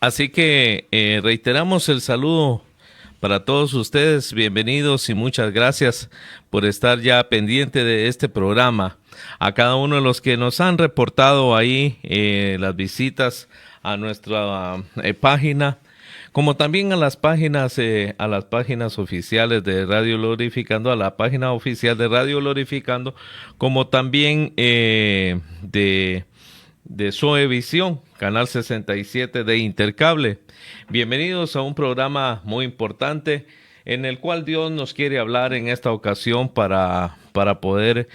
Así que reiteramos el saludo para todos ustedes. Bienvenidos y muchas gracias por estar ya pendiente de este programa. A cada uno de los que nos han reportado ahí las visitas a nuestra página, como también a las páginas oficiales de Radio Glorificando, a la página oficial de Radio Glorificando, como también de Zoevisión, Canal 67 de Intercable. Bienvenidos a un programa muy importante en el cual Dios nos quiere hablar en esta ocasión para poder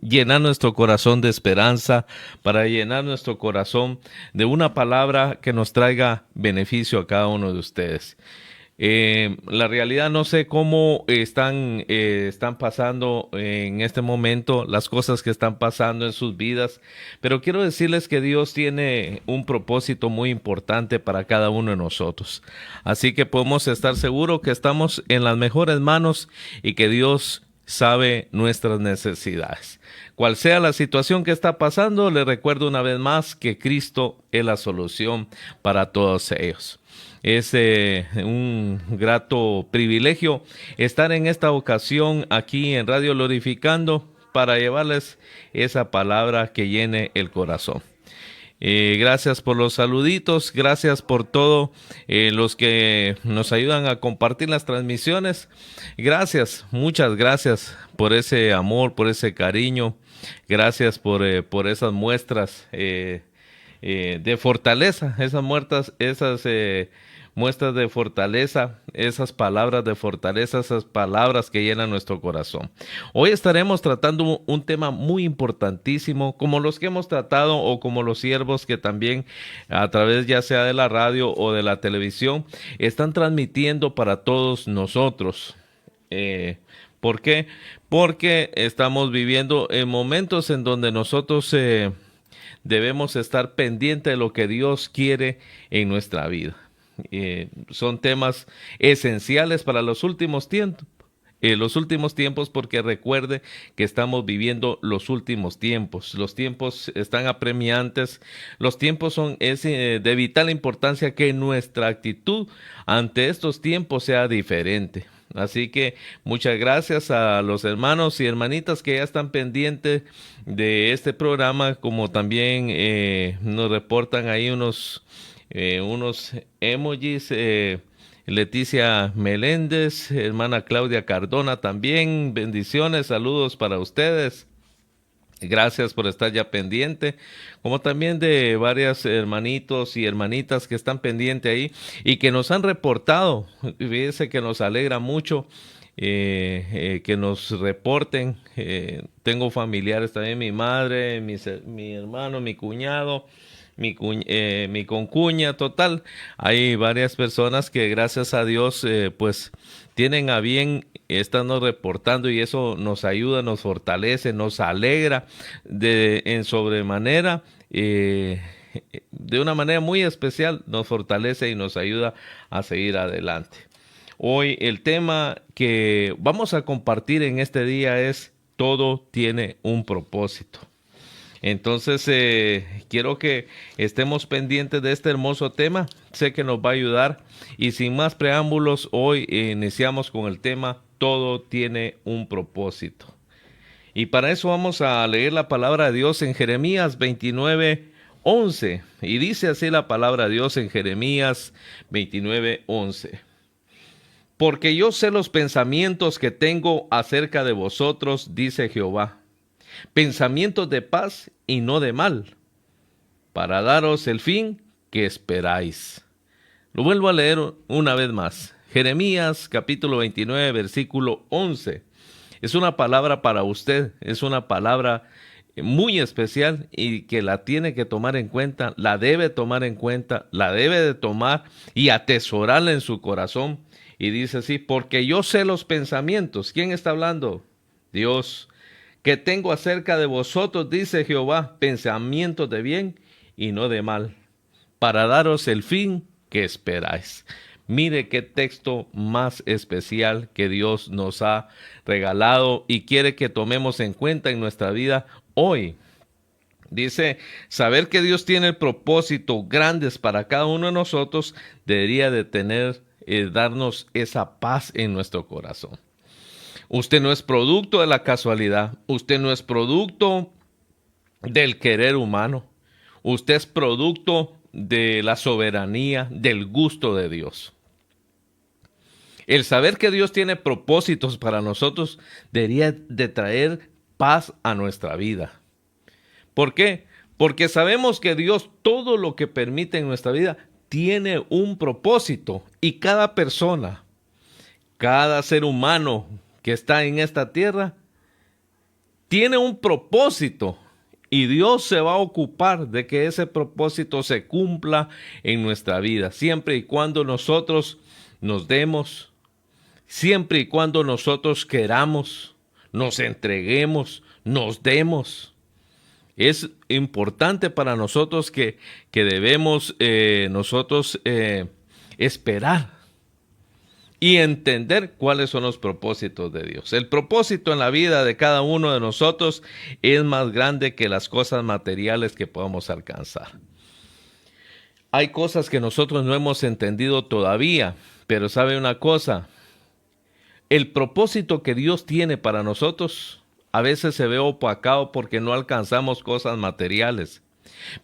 llenar nuestro corazón de esperanza, para llenar nuestro corazón de una palabra que nos traiga beneficio a cada uno de ustedes. La realidad no sé cómo están pasando en este momento las cosas que están pasando en sus vidas, pero quiero decirles que Dios tiene un propósito muy importante para cada uno de nosotros. Así que podemos estar seguros que estamos en las mejores manos y que Dios sabe nuestras necesidades. Cual sea la situación que está pasando, le recuerdo una vez más que Cristo es la solución para todos ellos. Es un grato privilegio estar en esta ocasión aquí en Radio Glorificando para llevarles esa palabra que llene el corazón. Gracias por los saluditos, gracias por todo los que nos ayudan a compartir las transmisiones. Gracias, muchas gracias por ese amor, por ese cariño. Gracias por esas muestras de fortaleza, esas muestras de fortaleza, esas palabras de fortaleza, esas palabras que llenan nuestro corazón. Hoy estaremos tratando un tema muy importantísimo, como los que hemos tratado o como los siervos que también a través ya sea de la radio o de la televisión están transmitiendo para todos nosotros. ¿Por qué? Porque estamos viviendo en momentos en donde nosotros debemos estar pendientes de lo que Dios quiere en nuestra vida. Son temas esenciales para los últimos tiempos, porque recuerde que estamos viviendo los últimos tiempos. Los tiempos están apremiantes. Los tiempos es de vital importancia que nuestra actitud ante estos tiempos sea diferente. Así que muchas gracias a los hermanos y hermanitas que ya están pendientes de este programa, como también nos reportan ahí unos emojis, Leticia Meléndez, hermana Claudia Cardona también, bendiciones, saludos para ustedes. Gracias por estar ya pendiente, como también de varias hermanitos y hermanitas que están pendientes ahí y que nos han reportado. Fíjense que nos alegra mucho que nos reporten. Tengo familiares también, mi madre, mi hermano, mi cuñado, mi concuña, total. Hay varias personas que gracias a Dios pues tienen a bien estarnos reportando y eso nos ayuda, nos fortalece, nos alegra en sobremanera, de una manera muy especial nos fortalece y nos ayuda a seguir adelante. Hoy el tema que vamos a compartir en este día es: todo tiene un propósito. Entonces, quiero que estemos pendientes de este hermoso tema. Sé que nos va a ayudar. Y sin más preámbulos, hoy iniciamos con el tema: todo tiene un propósito. Y para eso vamos a leer la palabra de Dios en Jeremías 29:11. Y dice así la palabra de Dios en Jeremías 29:11. Porque yo sé los pensamientos que tengo acerca de vosotros, dice Jehová, pensamientos de paz y no de mal, para daros el fin que esperáis. Lo vuelvo a leer una vez más. Jeremías capítulo 29, versículo 11. Es una palabra para usted, es una palabra muy especial y que la tiene que tomar en cuenta, la debe tomar en cuenta, la debe de tomar y atesorarla en su corazón. Y dice así: porque yo sé los pensamientos. ¿Quién está hablando? Dios. Que tengo acerca de vosotros, dice Jehová, pensamientos de bien y no de mal, para daros el fin que esperáis. Mire qué texto más especial que Dios nos ha regalado y quiere que tomemos en cuenta en nuestra vida hoy. Dice, saber que Dios tiene propósitos grandes para cada uno de nosotros debería de darnos esa paz en nuestro corazón. Usted no es producto de la casualidad, usted no es producto del querer humano, usted es producto de la soberanía, del gusto de Dios. El saber que Dios tiene propósitos para nosotros debería de traer paz a nuestra vida. ¿Por qué? Porque sabemos que Dios todo lo que permite en nuestra vida tiene un propósito y cada persona, cada ser humano que está en esta tierra tiene un propósito y Dios se va a ocupar de que ese propósito se cumpla en nuestra vida, siempre y cuando nosotros nos demos, siempre y cuando nosotros queramos, nos entreguemos, nos demos. Es importante para nosotros que debemos nosotros esperar y entender cuáles son los propósitos de Dios. El propósito en la vida de cada uno de nosotros es más grande que las cosas materiales que podamos alcanzar. Hay cosas que nosotros no hemos entendido todavía, pero ¿sabe una cosa? El propósito que Dios tiene para nosotros a veces se ve opacado porque no alcanzamos cosas materiales.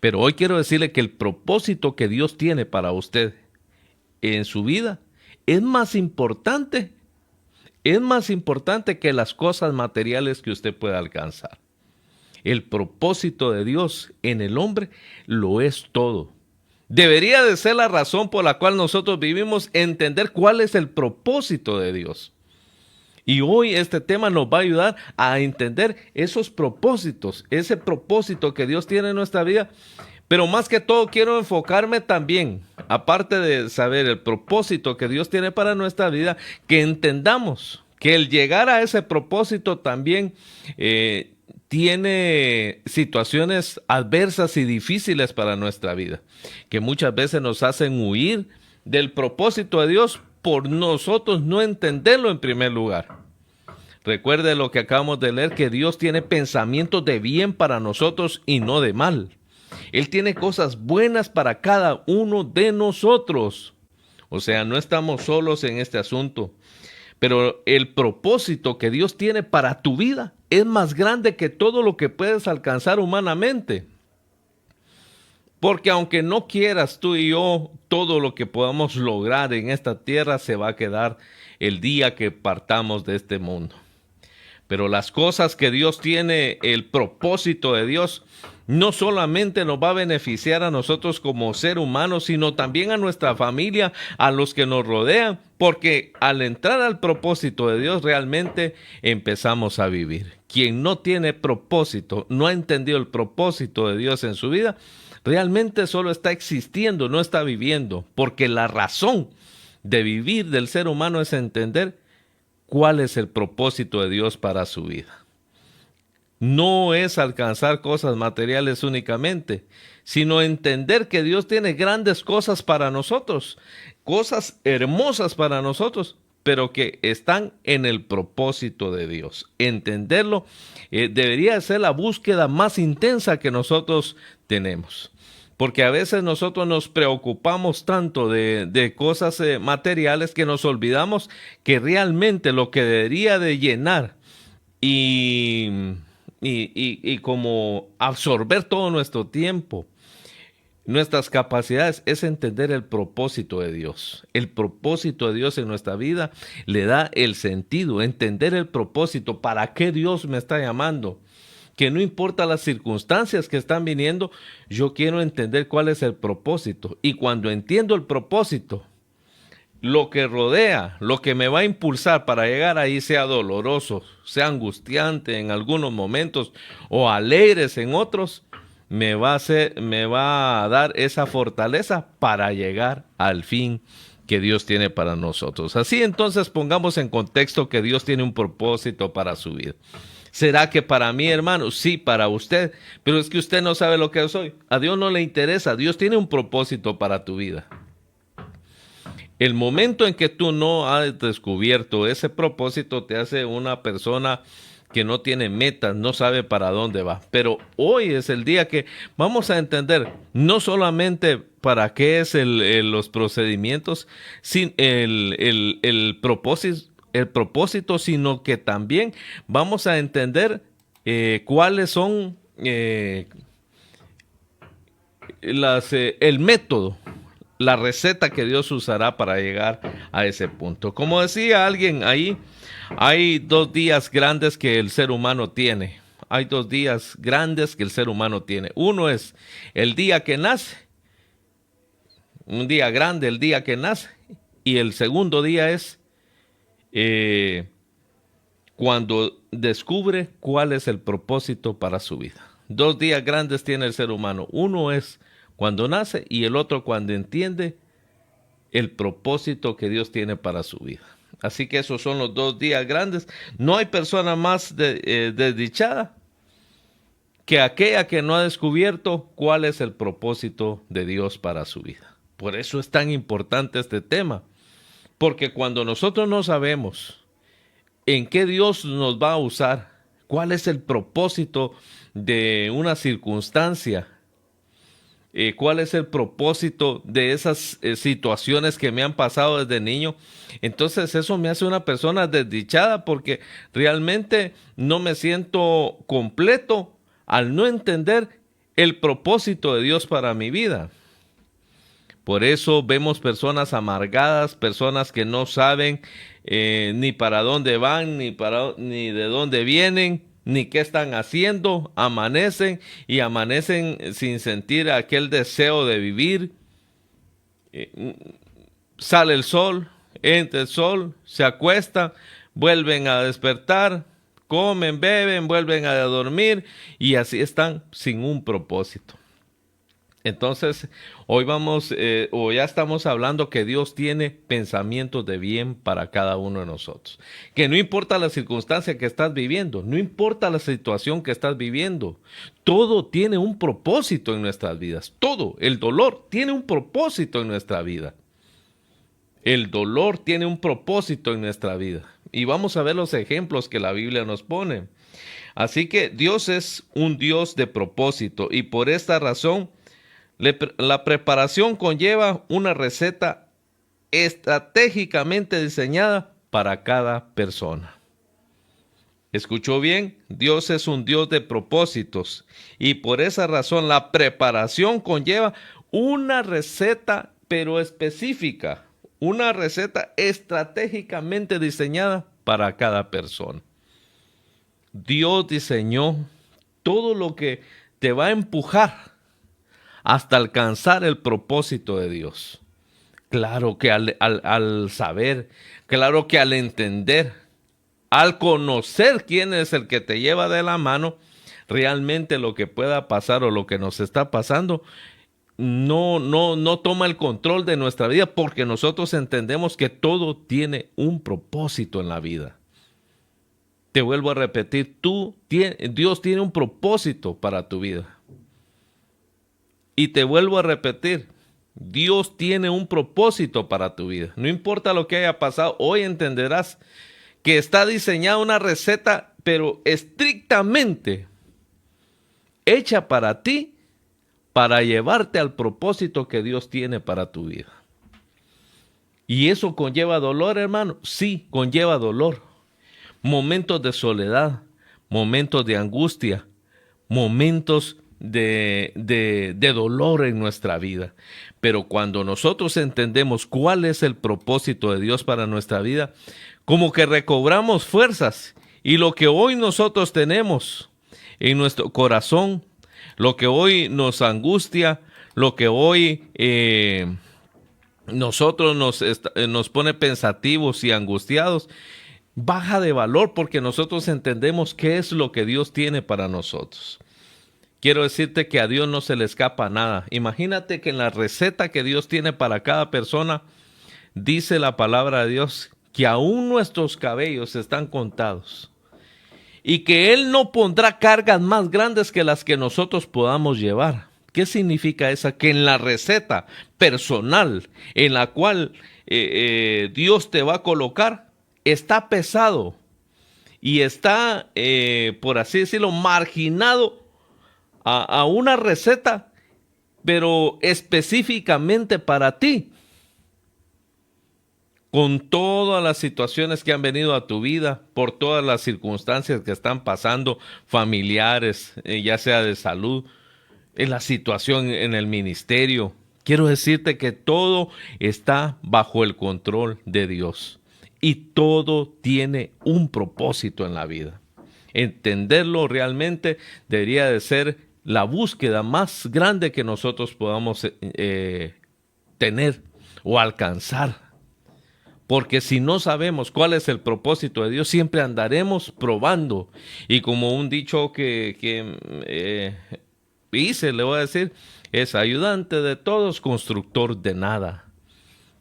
Pero hoy quiero decirle que el propósito que Dios tiene para usted en su vida es más importante que las cosas materiales que usted pueda alcanzar. El propósito de Dios en el hombre lo es todo. Debería de ser la razón por la cual nosotros vivimos, entender cuál es el propósito de Dios. Y hoy este tema nos va a ayudar a entender esos propósitos, ese propósito que Dios tiene en nuestra vida. Pero más que todo quiero enfocarme también, aparte de saber el propósito que Dios tiene para nuestra vida, que entendamos que el llegar a ese propósito también tiene situaciones adversas y difíciles para nuestra vida, que muchas veces nos hacen huir del propósito de Dios por nosotros no entenderlo en primer lugar. Recuerde lo que acabamos de leer, que Dios tiene pensamientos de bien para nosotros y no de mal. Él tiene cosas buenas para cada uno de nosotros. O sea, no estamos solos en este asunto. Pero el propósito que Dios tiene para tu vida es más grande que todo lo que puedes alcanzar humanamente. Porque aunque no quieras tú y yo, todo lo que podamos lograr en esta tierra se va a quedar el día que partamos de este mundo. Pero las cosas que Dios tiene, el propósito de Dios, no solamente nos va a beneficiar a nosotros como ser humanos, sino también a nuestra familia, a los que nos rodean, porque al entrar al propósito de Dios realmente empezamos a vivir. Quien no tiene propósito, no ha entendido el propósito de Dios en su vida, realmente solo está existiendo, no está viviendo, porque la razón de vivir del ser humano es entender cuál es el propósito de Dios para su vida. No es alcanzar cosas materiales únicamente, sino entender que Dios tiene grandes cosas para nosotros, cosas hermosas para nosotros, pero que están en el propósito de Dios. Entenderlo debería ser la búsqueda más intensa que nosotros tenemos. Porque a veces nosotros nos preocupamos tanto de cosas materiales que nos olvidamos que realmente lo que debería de llenar y como absorber todo nuestro tiempo, nuestras capacidades, es entender el propósito de Dios. El propósito de Dios en nuestra vida le da el sentido, entender el propósito, para qué Dios me está llamando. Que no importa las circunstancias que están viniendo, yo quiero entender cuál es el propósito. Y cuando entiendo el propósito, lo que rodea, lo que me va a impulsar para llegar ahí, sea doloroso, sea angustiante en algunos momentos o alegres en otros, me va a dar esa fortaleza para llegar al fin que Dios tiene para nosotros. Así entonces pongamos en contexto que Dios tiene un propósito para su vida. ¿Será que para mí, hermano? Sí, para usted. Pero es que usted no sabe lo que soy. A Dios no le interesa. Dios tiene un propósito para tu vida. El momento en que tú no has descubierto ese propósito te hace una persona que no tiene metas, no sabe para dónde va. Pero hoy es el día que vamos a entender no solamente para qué es los procedimientos, sin el propósito, sino que también vamos a entender cuáles son el método, la receta que Dios usará para llegar a ese punto. Como decía alguien ahí, hay 2 días grandes que el ser humano tiene. Hay 2 días grandes que el ser humano tiene. Uno es el día que nace, un día grande, el día que nace. Y el segundo día es cuando descubre cuál es el propósito para su vida. 2 días grandes tiene el ser humano. Uno es cuando nace y el otro cuando entiende el propósito que Dios tiene para su vida. Así que esos son los 2 días grandes. No hay persona más desdichada que aquella que no ha descubierto cuál es el propósito de Dios para su vida. Por eso es tan importante este tema, porque cuando nosotros no sabemos en qué Dios nos va a usar, cuál es el propósito de una circunstancia, cuál es el propósito de esas situaciones que me han pasado desde niño, entonces eso me hace una persona desdichada porque realmente no me siento completo al no entender el propósito de Dios para mi vida. Por eso vemos personas amargadas, personas que no saben ni para dónde van, ni de dónde vienen, ni qué están haciendo. Amanecen y amanecen sin sentir aquel deseo de vivir. Sale el sol, entra el sol, se acuestan, vuelven a despertar, comen, beben, vuelven a dormir y así están sin un propósito. Entonces, hoy o ya estamos hablando que Dios tiene pensamientos de bien para cada uno de nosotros. Que no importa la circunstancia que estás viviendo, no importa la situación que estás viviendo, todo tiene un propósito en nuestras vidas. Todo, el dolor tiene un propósito en nuestra vida. El dolor tiene un propósito en nuestra vida. Y vamos a ver los ejemplos que la Biblia nos pone. Así que Dios es un Dios de propósito y por esta razón la preparación conlleva una receta estratégicamente diseñada para cada persona. ¿Escuchó bien? Dios es un Dios de propósitos y por esa razón la preparación conlleva una receta pero específica, una receta estratégicamente diseñada para cada persona. Dios diseñó todo lo que te va a empujar hasta alcanzar el propósito de Dios. Claro que al saber, claro que al entender, al conocer quién es el que te lleva de la mano, realmente lo que pueda pasar o lo que nos está pasando no toma el control de nuestra vida porque nosotros entendemos que todo tiene un propósito en la vida. Te vuelvo a repetir, Dios tiene un propósito para tu vida. Y te vuelvo a repetir, Dios tiene un propósito para tu vida. No importa lo que haya pasado, hoy entenderás que está diseñada una receta, pero estrictamente hecha para ti, para llevarte al propósito que Dios tiene para tu vida. ¿Y eso conlleva dolor, hermano? Sí, conlleva dolor. Momentos de soledad, momentos de angustia, momentos de dolor en nuestra vida. Pero cuando nosotros entendemos cuál es el propósito de Dios para nuestra vida, como que recobramos fuerzas y lo que hoy nosotros tenemos en nuestro corazón, lo que hoy nos angustia, lo que hoy nosotros nos pone pensativos y angustiados, baja de valor porque nosotros entendemos qué es lo que Dios tiene para nosotros. Quiero decirte que a Dios no se le escapa nada. Imagínate que en la receta que Dios tiene para cada persona, dice la palabra de Dios que aún nuestros cabellos están contados y que Él no pondrá cargas más grandes que las que nosotros podamos llevar. ¿Qué significa eso? Que en la receta personal en la cual Dios te va a colocar, está pesado y está, por así decirlo, marginado a una receta, pero específicamente para ti, con todas las situaciones que han venido a tu vida, por todas las circunstancias que están pasando, familiares, ya sea de salud, en la situación en el ministerio. Quiero decirte que todo está bajo el control de Dios y todo tiene un propósito en la vida. Entenderlo realmente debería de ser la búsqueda más grande que nosotros podamos tener o alcanzar. Porque si no sabemos cuál es el propósito de Dios, siempre andaremos probando. Y como un dicho que hice, le voy a decir, es ayudante de todos, constructor de nada.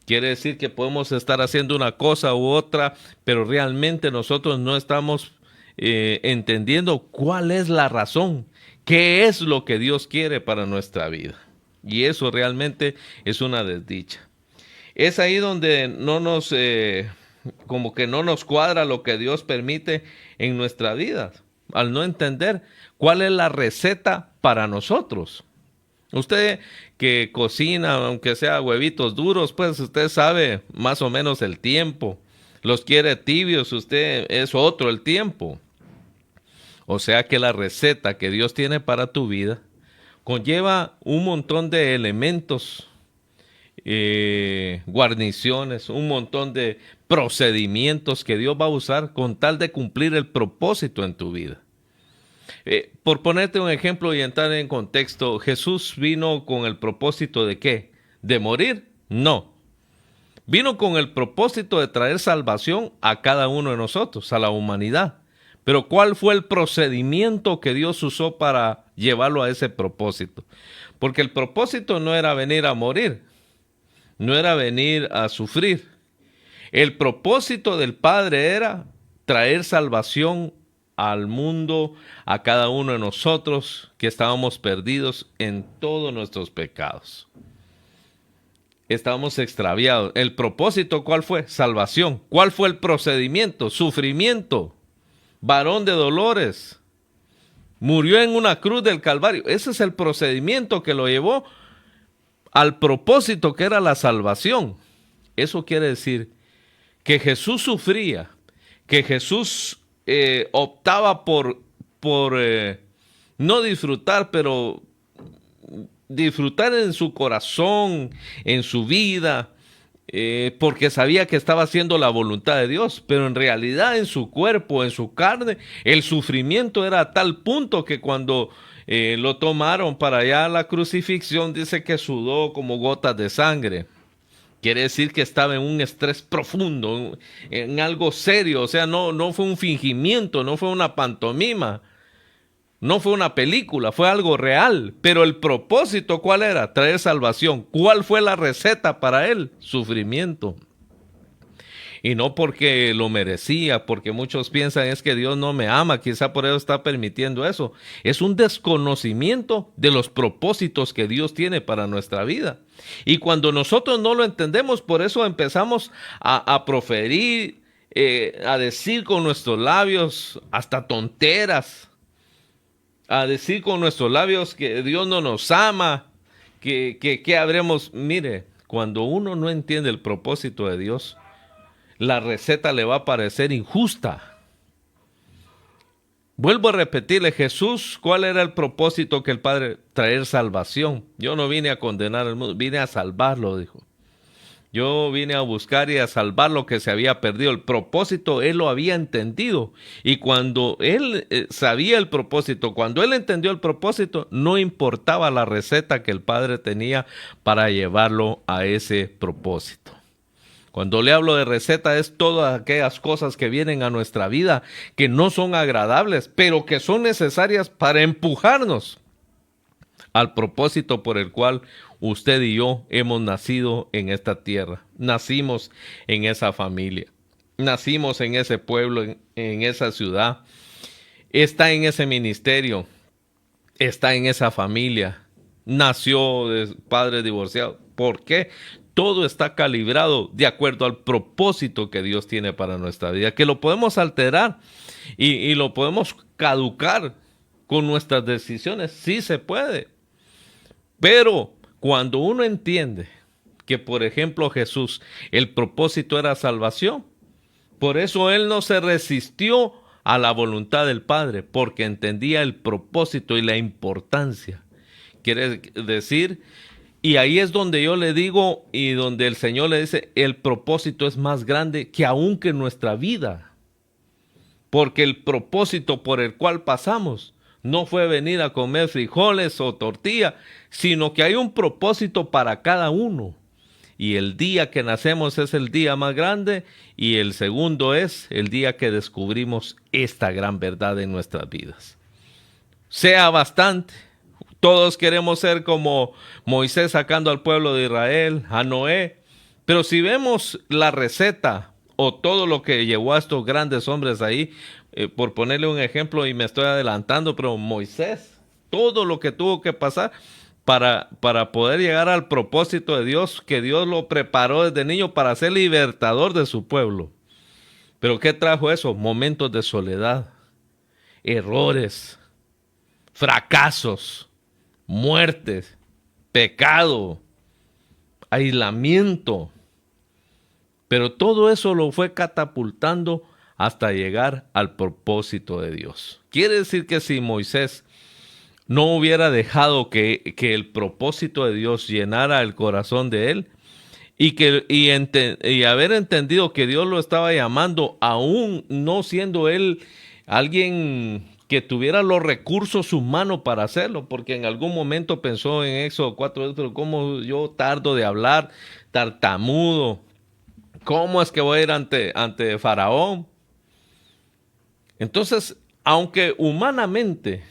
Quiere decir que podemos estar haciendo una cosa u otra, pero realmente nosotros no estamos entendiendo cuál es la razón, qué es lo que Dios quiere para nuestra vida. Y eso realmente es una desdicha. Es ahí donde como que no nos cuadra lo que Dios permite en nuestra vida, al no entender cuál es la receta para nosotros. Usted que cocina, aunque sea huevitos duros, pues usted sabe más o menos el tiempo. Los quiere tibios, usted es otro el tiempo. O sea que la receta que Dios tiene para tu vida conlleva un montón de elementos, guarniciones, un montón de procedimientos que Dios va a usar con tal de cumplir el propósito en tu vida. Por ponerte un ejemplo y entrar en contexto, ¿Jesús vino con el propósito de qué? ¿De morir? No. Vino con el propósito de traer salvación a cada uno de nosotros, a la humanidad. Pero ¿cuál fue el procedimiento que Dios usó para llevarlo a ese propósito? Porque el propósito no era venir a morir, no era venir a sufrir. El propósito del Padre era traer salvación al mundo, a cada uno de nosotros que estábamos perdidos en todos nuestros pecados. Estábamos extraviados. ¿El propósito cuál fue? Salvación. ¿Cuál fue el procedimiento? Sufrimiento. Varón de dolores. Murió en una cruz del Calvario. Ese es el procedimiento que lo llevó al propósito que era la salvación. Eso quiere decir que Jesús sufría, que Jesús optaba por no disfrutar, pero disfrutar en su corazón, en su vida, porque sabía que estaba haciendo la voluntad de Dios, pero en realidad en su cuerpo, en su carne, el sufrimiento era a tal punto que cuando lo tomaron para allá a la crucifixión, dice que sudó como gotas de sangre. Quiere decir que estaba en un estrés profundo, en algo serio. O sea, no fue un fingimiento, no fue una pantomima, no fue una película, fue algo real. Pero el propósito, ¿cuál era? Traer salvación. ¿Cuál fue la receta para él? Sufrimiento. Y no porque lo merecía, porque muchos piensan es que Dios no me ama, quizá por eso está permitiendo eso. Es un desconocimiento de los propósitos que Dios tiene para nuestra vida. Y cuando nosotros no lo entendemos, por eso empezamos a proferir, a decir con nuestros labios hasta tonteras, a decir con nuestros labios que Dios no nos ama, que habremos. Mire, cuando uno no entiende el propósito de Dios, la receta le va a parecer injusta. Vuelvo a repetirle, Jesús, ¿cuál era el propósito que el Padre? Traer salvación. Yo no vine a condenar al mundo, vine a salvarlo, dijo. Yo vine a buscar y a salvar lo que se había perdido. El propósito él lo había entendido. Y cuando él sabía el propósito, cuando él entendió el propósito, no importaba la receta que el Padre tenía para llevarlo a ese propósito. Cuando le hablo de receta es todas aquellas cosas que vienen a nuestra vida que no son agradables, pero que son necesarias para empujarnos al propósito por el cual usted y yo hemos nacido en esta tierra. Nacimos en esa familia, nacimos en ese pueblo, en esa ciudad, está en ese ministerio, está en esa familia, nació de padre divorciado. ¿Por qué? todo está calibrado de acuerdo al propósito que Dios tiene para nuestra vida, que lo podemos alterar y lo podemos caducar con nuestras decisiones, sí se puede. Pero cuando uno entiende que, por ejemplo, Jesús, el propósito era salvación, por eso Él no se resistió a la voluntad del Padre, porque entendía el propósito y la importancia. Quiere decir, y ahí es donde yo le digo y donde el Señor le dice, el propósito es más grande que aún que nuestra vida. Porque el propósito por el cual pasamos no fue venir a comer frijoles o tortilla, sino que hay un propósito para cada uno. Y el día que nacemos es el día más grande y el segundo es el día que descubrimos esta gran verdad en nuestras vidas. Sea bastante. Todos queremos ser como Moisés sacando al pueblo de Israel, a Noé. Pero si vemos la receta o todo lo que llevó a estos grandes hombres ahí, por ponerle un ejemplo y me estoy adelantando, pero Moisés, todo lo que tuvo que pasar para poder llegar al propósito de Dios, que Dios lo preparó desde niño para ser libertador de su pueblo. Pero ¿qué trajo eso? Momentos de soledad, errores, fracasos, muertes, pecado, aislamiento. Pero todo eso lo fue catapultando hasta llegar al propósito de Dios. Quiere decir que si Moisés no hubiera dejado que el propósito de Dios llenara el corazón de él y haber entendido que Dios lo estaba llamando, aún no siendo él alguien que tuviera los recursos humanos para hacerlo, porque en algún momento pensó en Éxodo 4, pero ¿cómo yo tardo de hablar, tartamudo? ¿Cómo es que voy a ir ante Faraón? Entonces, aunque humanamente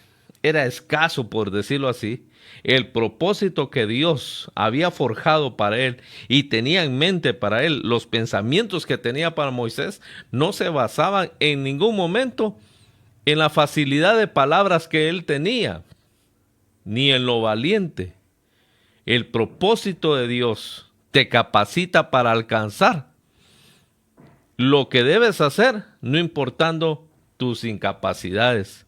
era escaso, por decirlo así, el propósito que Dios había forjado para él y tenía en mente para él, los pensamientos que tenía para Moisés, no se basaban en ningún momento en la facilidad de palabras que él tenía, ni en lo valiente. El propósito de Dios te capacita para alcanzar lo que debes hacer, no importando tus incapacidades.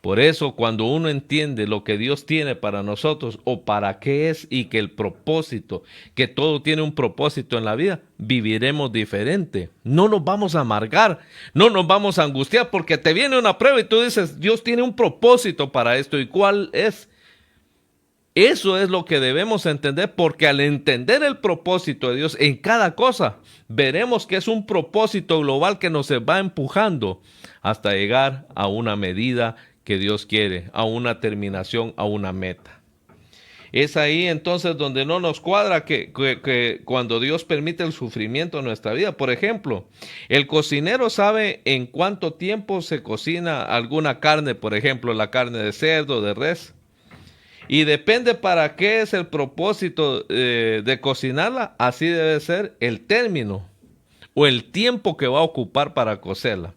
Por eso, cuando uno entiende lo que Dios tiene para nosotros o para qué es y que el propósito, que todo tiene un propósito en la vida, viviremos diferente. No nos vamos a amargar, no nos vamos a angustiar porque te viene una prueba y tú dices, Dios tiene un propósito para esto. ¿Y cuál es? Eso es lo que debemos entender, porque al entender el propósito de Dios en cada cosa, veremos que es un propósito global que nos va empujando hasta llegar a una medida que Dios quiere, a una terminación, a una meta. Es ahí entonces donde no nos cuadra que cuando Dios permite el sufrimiento en nuestra vida. Por ejemplo, el cocinero sabe en cuánto tiempo se cocina alguna carne, por ejemplo, la carne de cerdo, de res. Y depende para qué es el propósito de cocinarla, así debe ser el término o el tiempo que va a ocupar para cocerla.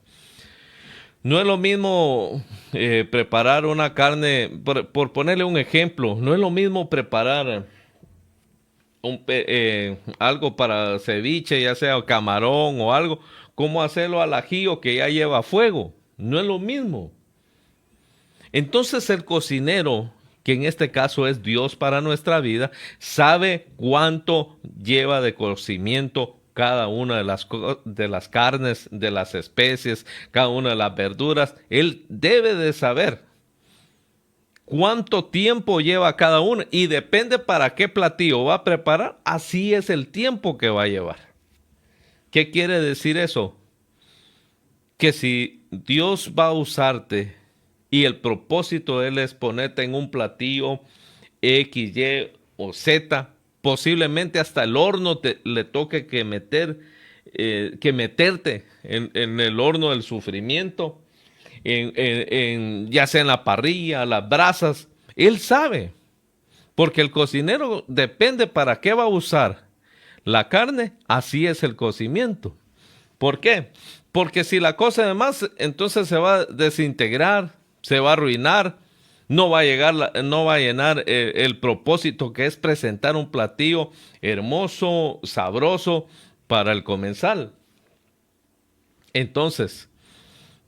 No es lo mismo preparar una carne, por ponerle un ejemplo, no es lo mismo preparar algo para ceviche, ya sea camarón o algo, como hacerlo al ajillo que ya lleva fuego. No es lo mismo. Entonces el cocinero, que en este caso es Dios para nuestra vida, sabe cuánto lleva de cocimiento cada una de las carnes, de las especies, cada una de las verduras. Él debe de saber cuánto tiempo lleva cada una y depende para qué platillo va a preparar, así es el tiempo que va a llevar. ¿Qué quiere decir eso? Que si Dios va a usarte y el propósito de él es ponerte en un platillo X, Y o Z, posiblemente hasta el horno le toque que meterte en el horno del sufrimiento, ya sea en la parrilla, las brasas. Él sabe, porque el cocinero depende para qué va a usar la carne, así es el cocimiento. ¿Por qué? Porque si la cosa además, entonces se va a desintegrar, se va a arruinar, no va a llegar, no va a llenar el propósito que es presentar un platillo hermoso, sabroso para el comensal. Entonces,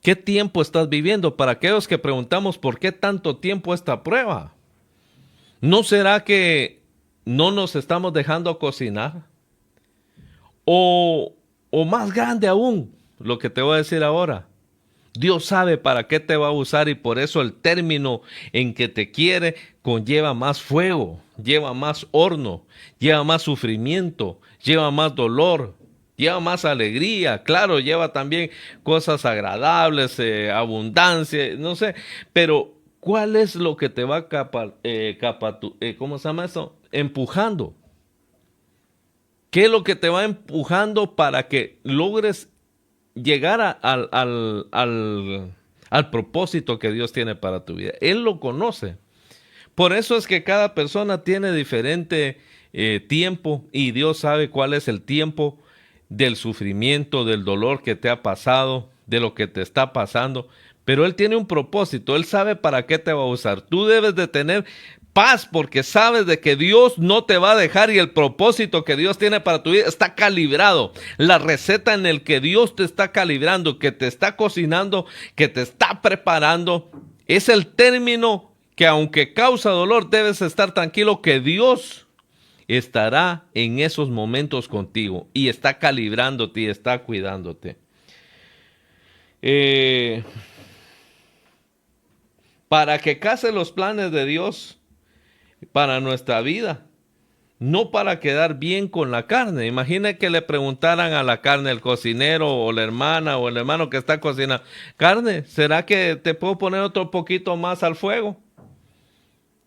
¿qué tiempo estás viviendo? Para aquellos que preguntamos por qué tanto tiempo esta prueba, ¿no será que no nos estamos dejando cocinar? O más grande aún, lo que te voy a decir ahora. Dios sabe para qué te va a usar y por eso el término en que te quiere conlleva más fuego, lleva más horno, lleva más sufrimiento, lleva más dolor, lleva más alegría. Claro, lleva también cosas agradables, abundancia, no sé, pero ¿cuál es lo que te va ¿cómo se llama eso? Empujando. ¿Qué es lo que te va empujando para que logres llegar al propósito que Dios tiene para tu vida? Él lo conoce. Por eso es que cada persona tiene diferente tiempo y Dios sabe cuál es el tiempo del sufrimiento, del dolor que te ha pasado, de lo que te está pasando. Pero Él tiene un propósito, Él sabe para qué te va a usar. Tú debes de tener paz porque sabes de que Dios no te va a dejar y el propósito que Dios tiene para tu vida está calibrado. La receta en el que Dios te está calibrando, que te está cocinando, que te está preparando, es el término que aunque causa dolor, debes estar tranquilo que Dios estará en esos momentos contigo y está calibrándote y está cuidándote. Para que case los planes de Dios para nuestra vida, no para quedar bien con la carne. Imagina que le preguntaran a la carne, el cocinero o la hermana o el hermano que está cocinando, carne, ¿será que te puedo poner otro poquito más al fuego?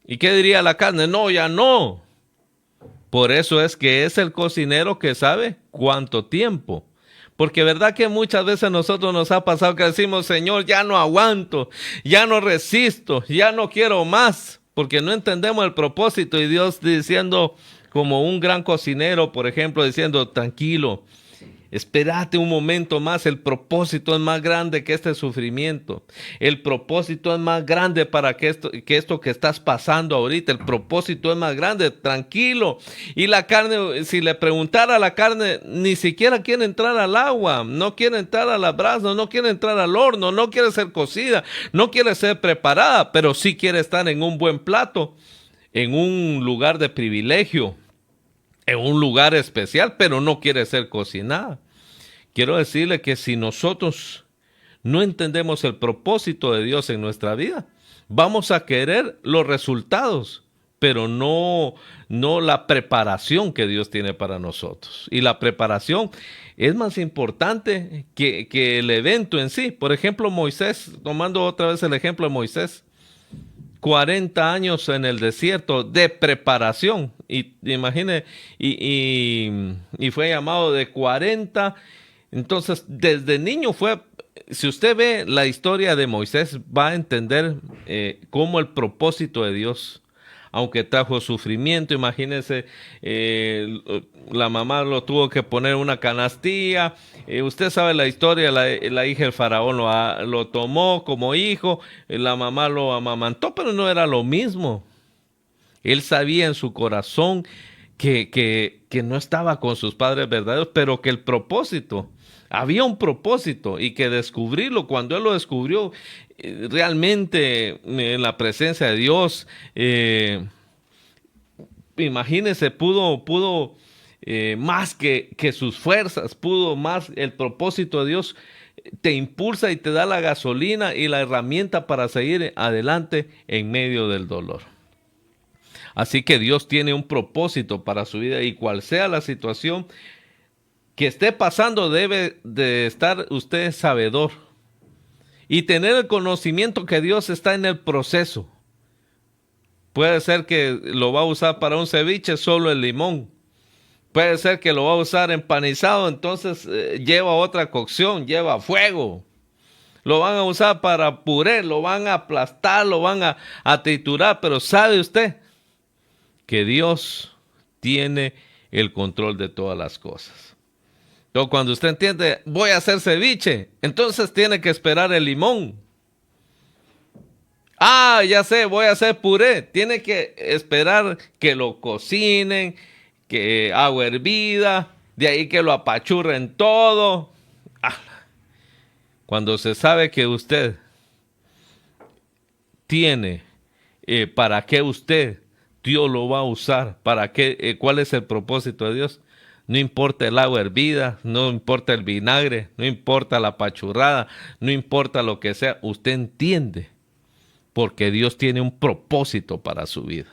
¿Y qué diría la carne? No, ya no. Por eso es que es el cocinero que sabe cuánto tiempo. Porque verdad que muchas veces a nosotros nos ha pasado que decimos, Señor, ya no aguanto, ya no resisto, ya no quiero más, porque no entendemos el propósito y Dios diciendo, como un gran cocinero, por ejemplo, diciendo, tranquilo, espérate un momento más, el propósito es más grande que este sufrimiento. El propósito es más grande para que esto que estás pasando ahorita, el propósito es más grande, tranquilo. Y la carne, si le preguntara a la carne, ni siquiera quiere entrar al agua, no quiere entrar a las brasas, no quiere entrar al horno, no quiere ser cocida, no quiere ser preparada, pero sí quiere estar en un buen plato, en un lugar de privilegio, en un lugar especial, pero no quiere ser cocinada. Quiero decirle que si nosotros no entendemos el propósito de Dios en nuestra vida, vamos a querer los resultados, pero no la preparación que Dios tiene para nosotros. Y la preparación es más importante que el evento en sí. Por ejemplo, Moisés, tomando otra vez el ejemplo de Moisés, 40 años en el desierto de preparación. Y imagine, y fue llamado de 40. Entonces, desde niño fue, si usted ve la historia de Moisés, va a entender cómo el propósito de Dios, aunque trajo sufrimiento, imagínese, la mamá lo tuvo que poner en una canastilla, usted sabe la historia, la hija del faraón lo tomó como hijo, la mamá lo amamantó, pero no era lo mismo. Él sabía en su corazón que no estaba con sus padres verdaderos, pero que el propósito, había un propósito y que descubrirlo, cuando él lo descubrió realmente en la presencia de Dios, imagínese, pudo más que sus fuerzas, pudo más el propósito de Dios, te impulsa y te da la gasolina y la herramienta para seguir adelante en medio del dolor. Así que Dios tiene un propósito para su vida y cual sea la situación que esté pasando, debe de estar usted sabedor y tener el conocimiento que Dios está en el proceso. Puede ser que lo va a usar para un ceviche solo el limón. Puede ser que lo va a usar empanizado, entonces lleva otra cocción, lleva fuego. Lo van a usar para puré, lo van a aplastar, lo van a triturar, pero ¿sabe usted que Dios tiene el control de todas las cosas? Entonces, cuando usted entiende, voy a hacer ceviche, entonces tiene que esperar el limón. Ah, ya sé, voy a hacer puré. Tiene que esperar que lo cocinen, que agua hervida, de ahí que lo apachurren todo. Ah, cuando se sabe que usted tiene para qué Dios lo va a usar, para qué, cuál es el propósito de Dios. No importa el agua hervida, no importa el vinagre, no importa la apachurrada, no importa lo que sea, usted entiende porque Dios tiene un propósito para su vida.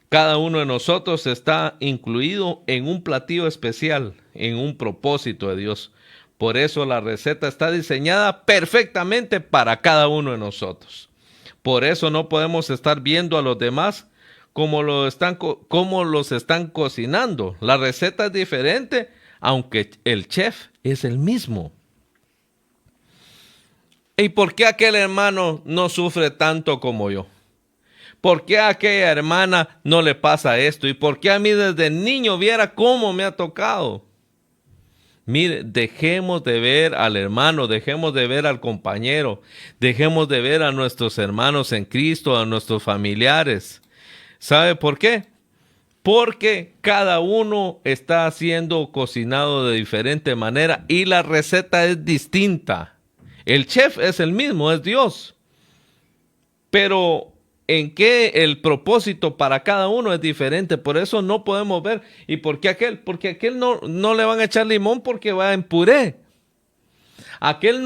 Cada uno de nosotros está incluido en un platillo especial, en un propósito de Dios. Por eso la receta está diseñada perfectamente para cada uno de nosotros. Por eso no podemos estar viendo a los demás como los están cocinando. La receta es diferente, aunque el chef es el mismo. ¿Y por qué aquel hermano no sufre tanto como yo? ¿Por qué a aquella hermana no le pasa esto? ¿Y por qué a mí desde niño viera cómo me ha tocado? Mire, dejemos de ver al hermano, dejemos de ver al compañero, dejemos de ver a nuestros hermanos en Cristo, a nuestros familiares. ¿Sabe por qué? Porque cada uno está siendo cocinado de diferente manera y la receta es distinta. El chef es el mismo, es Dios. Pero en qué el propósito para cada uno es diferente. Por eso no podemos ver. ¿Y por qué aquel? Porque aquel no le van a echar limón porque va en puré. Aquel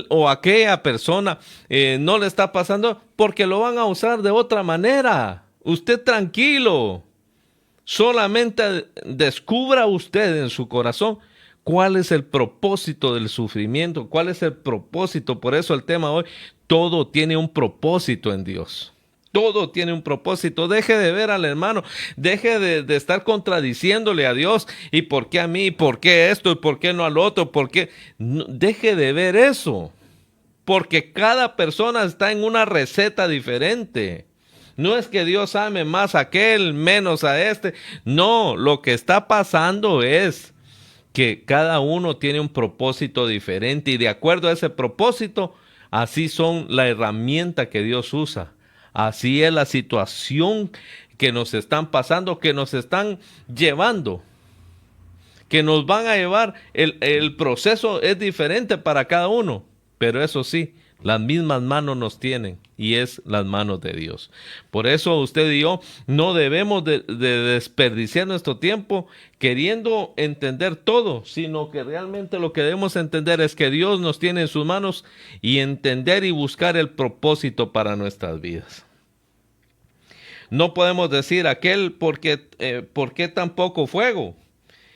o aquella persona no le está pasando porque lo van a usar de otra manera. Usted tranquilo. Solamente descubra usted en su corazón cuál es el propósito del sufrimiento, cuál es el propósito. Por eso el tema hoy, todo tiene un propósito en Dios. Todo tiene un propósito. Deje de ver al hermano, deje de estar contradiciéndole a Dios. ¿Y por qué a mí? ¿Por qué esto? ¿Y por qué no al otro? ¿Por qué? No, deje de ver eso. Porque cada persona está en una receta diferente. No es que Dios ame más a aquel, menos a este. No, lo que está pasando es que cada uno tiene un propósito diferente y de acuerdo a ese propósito, así son la herramienta que Dios usa. Así es la situación que nos están pasando, que nos están llevando, que nos van a llevar. El proceso es diferente para cada uno, pero eso sí, las mismas manos nos tienen y es las manos de Dios. Por eso usted y yo no debemos de desperdiciar nuestro tiempo queriendo entender todo, sino que realmente lo que debemos entender es que Dios nos tiene en sus manos y entender y buscar el propósito para nuestras vidas. No podemos decir aquel ¿por qué tan poco fuego?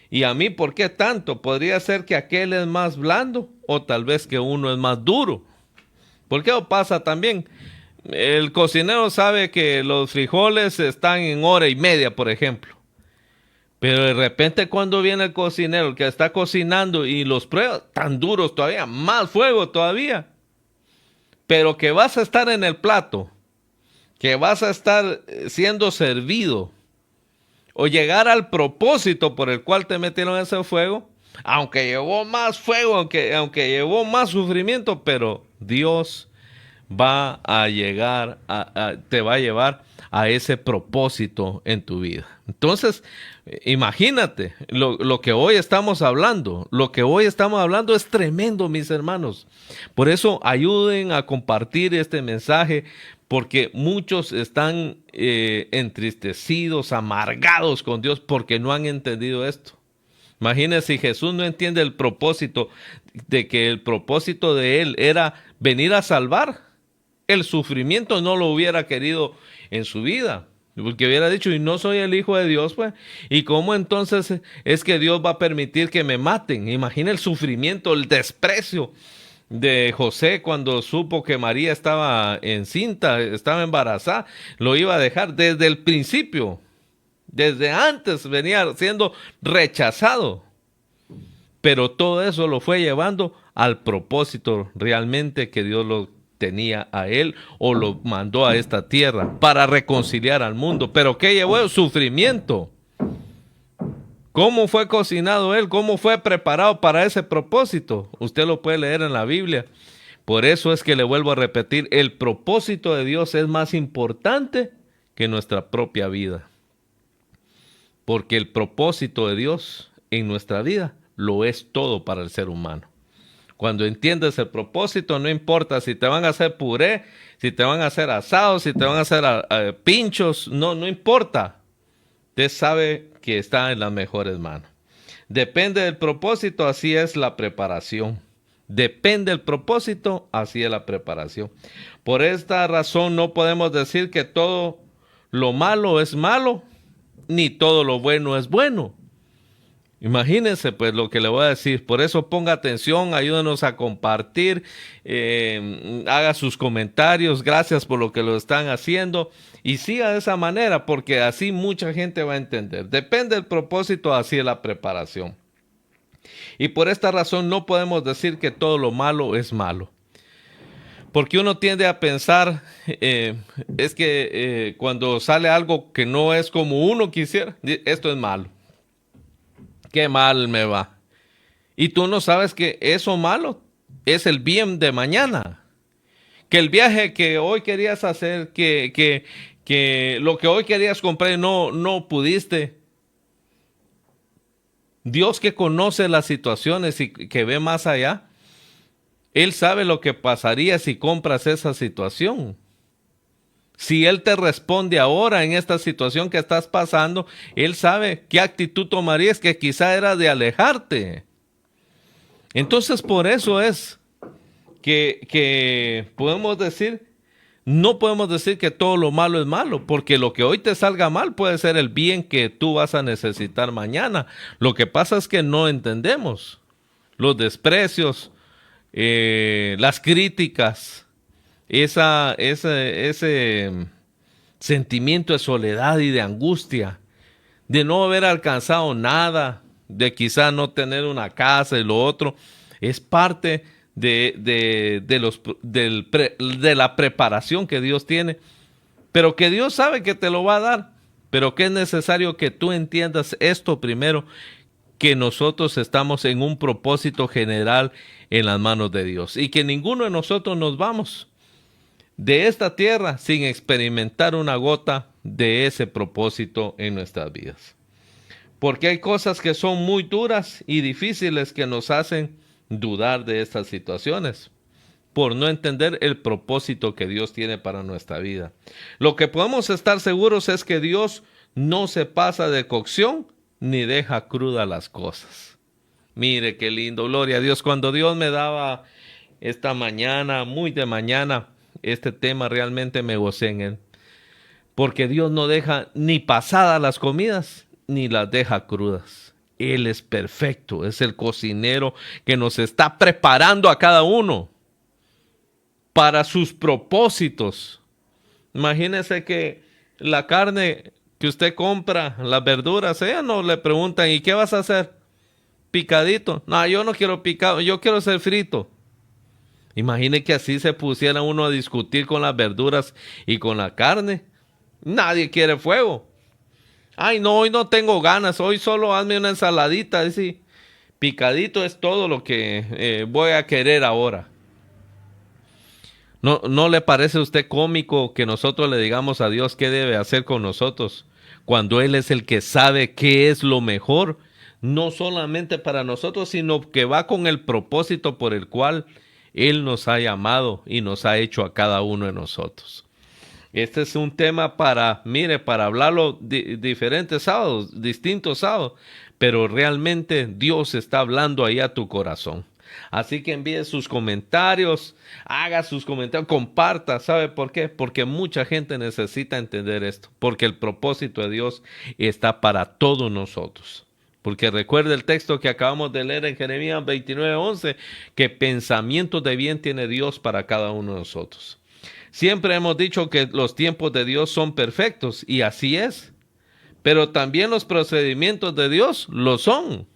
Y a mí ¿por qué tanto? Podría ser que aquel es más blando o tal vez que uno es más duro. ¿Por qué pasa también? El cocinero sabe que los frijoles están en 1 hora y media, por ejemplo. Pero de repente cuando viene el cocinero, el que está cocinando y los prueba, tan duros todavía, más fuego todavía. Pero que vas a estar en el plato, que vas a estar siendo servido, o llegar al propósito por el cual te metieron ese fuego, aunque llevó más fuego, aunque llevó más sufrimiento, pero Dios va a llegar, te va a llevar a ese propósito en tu vida. Entonces, imagínate, lo que hoy estamos hablando, es tremendo, mis hermanos. Por eso ayuden a compartir este mensaje, porque muchos están entristecidos, amargados con Dios, porque no han entendido esto. Imagínense si Jesús no entiende el propósito, de que el propósito de Él era venir a salvar. El sufrimiento no lo hubiera querido en su vida, porque hubiera dicho, y no soy el Hijo de Dios, pues, ¿y cómo entonces es que Dios va a permitir que me maten? Imagina el sufrimiento, el desprecio de José cuando supo que María estaba encinta, estaba embarazada, lo iba a dejar desde el principio, desde antes venía siendo rechazado, pero todo eso lo fue llevando al propósito realmente que Dios lo tenía a él o lo mandó a esta tierra para reconciliar al mundo. ¿Pero qué llevó? Sufrimiento. ¿Cómo fue cocinado él? ¿Cómo fue preparado para ese propósito? Usted lo puede leer en la Biblia. Por eso es que le vuelvo a repetir, el propósito de Dios es más importante que nuestra propia vida. Porque el propósito de Dios en nuestra vida lo es todo para el ser humano. Cuando entiendes el propósito, no importa si te van a hacer puré, si te van a hacer asados, si te van a hacer pinchos, no importa. Usted sabe que está en las mejores manos. Depende del propósito, así es la preparación. Depende del propósito, así es la preparación. Por esta razón no podemos decir que todo lo malo es malo, ni todo lo bueno es bueno. Imagínense pues lo que le voy a decir. Por eso ponga atención, ayúdenos a compartir, haga sus comentarios, gracias por lo que lo están haciendo y siga de esa manera porque así mucha gente va a entender. Depende del propósito, así es la preparación. Y por esta razón no podemos decir que todo lo malo es malo. Porque uno tiende a pensar, es que cuando sale algo que no es como uno quisiera, esto es malo. Qué mal me va. Y tú no sabes que eso malo es el bien de mañana. Que el viaje que hoy querías hacer, que lo que hoy querías comprar no pudiste. Dios que conoce las situaciones y que ve más allá, Él sabe lo que pasaría si compras esa situación. Si Él te responde ahora en esta situación que estás pasando, Él sabe qué actitud tomarías, que quizá era de alejarte. Entonces por eso es que podemos decir, no podemos decir que todo lo malo es malo, porque lo que hoy te salga mal puede ser el bien que tú vas a necesitar mañana. Lo que pasa es que no entendemos los desprecios, las críticas, ese sentimiento de soledad y de angustia, de no haber alcanzado nada, de quizá no tener una casa y lo otro, es parte de la preparación que Dios tiene, pero que Dios sabe que te lo va a dar, pero que es necesario que tú entiendas esto primero, que nosotros estamos en un propósito general en las manos de Dios y que ninguno de nosotros nos vamos de esta tierra sin experimentar una gota de ese propósito en nuestras vidas. Porque hay cosas que son muy duras y difíciles que nos hacen dudar de estas situaciones, por no entender el propósito que Dios tiene para nuestra vida. Lo que podemos estar seguros es que Dios no se pasa de cocción ni deja crudas las cosas. Mire qué lindo, gloria a Dios. Cuando Dios me daba esta mañana, muy de mañana, este tema, realmente me gocé en él. Porque Dios no deja ni pasadas las comidas, ni las deja crudas. Él es perfecto, es el cocinero que nos está preparando a cada uno para sus propósitos. Imagínese que la carne que usted compra, las verduras, ella no le preguntan, ¿y qué vas a hacer? ¿Picadito? No, yo no quiero picado, yo quiero ser frito. Imagine que así se pusiera uno a discutir con las verduras y con la carne. Nadie quiere fuego. Ay, no, hoy no tengo ganas, hoy solo hazme una ensaladita. Así, picadito es todo lo que voy a querer ahora. ¿No le parece a usted cómico que nosotros le digamos a Dios qué debe hacer con nosotros, cuando Él es el que sabe qué es lo mejor, no solamente para nosotros, sino que va con el propósito por el cual Él nos ha llamado y nos ha hecho a cada uno de nosotros? Este es un tema para hablarlo diferentes sábados, distintos sábados, pero realmente Dios está hablando ahí a tu corazón. Así que envíe sus comentarios, haga sus comentarios, comparta. ¿Sabe por qué? Porque mucha gente necesita entender esto, porque el propósito de Dios está para todos nosotros. Porque recuerde el texto que acabamos de leer en Jeremías 29:11, que pensamientos de bien tiene Dios para cada uno de nosotros. Siempre hemos dicho que los tiempos de Dios son perfectos, y así es. Pero también los procedimientos de Dios lo son.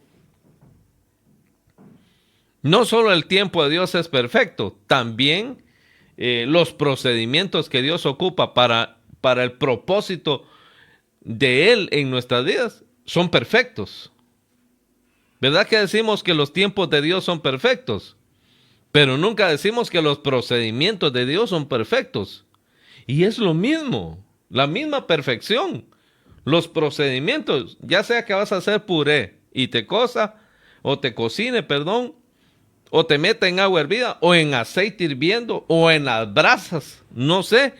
No solo el tiempo de Dios es perfecto, también los procedimientos que Dios ocupa para el propósito de Él en nuestras vidas son perfectos. ¿Verdad que decimos que los tiempos de Dios son perfectos? Pero nunca decimos que los procedimientos de Dios son perfectos. Y es lo mismo, la misma perfección. Los procedimientos, ya sea que vas a hacer puré y te cocine, perdón, o te meta en agua hervida, o en aceite hirviendo, o en las brasas, no sé,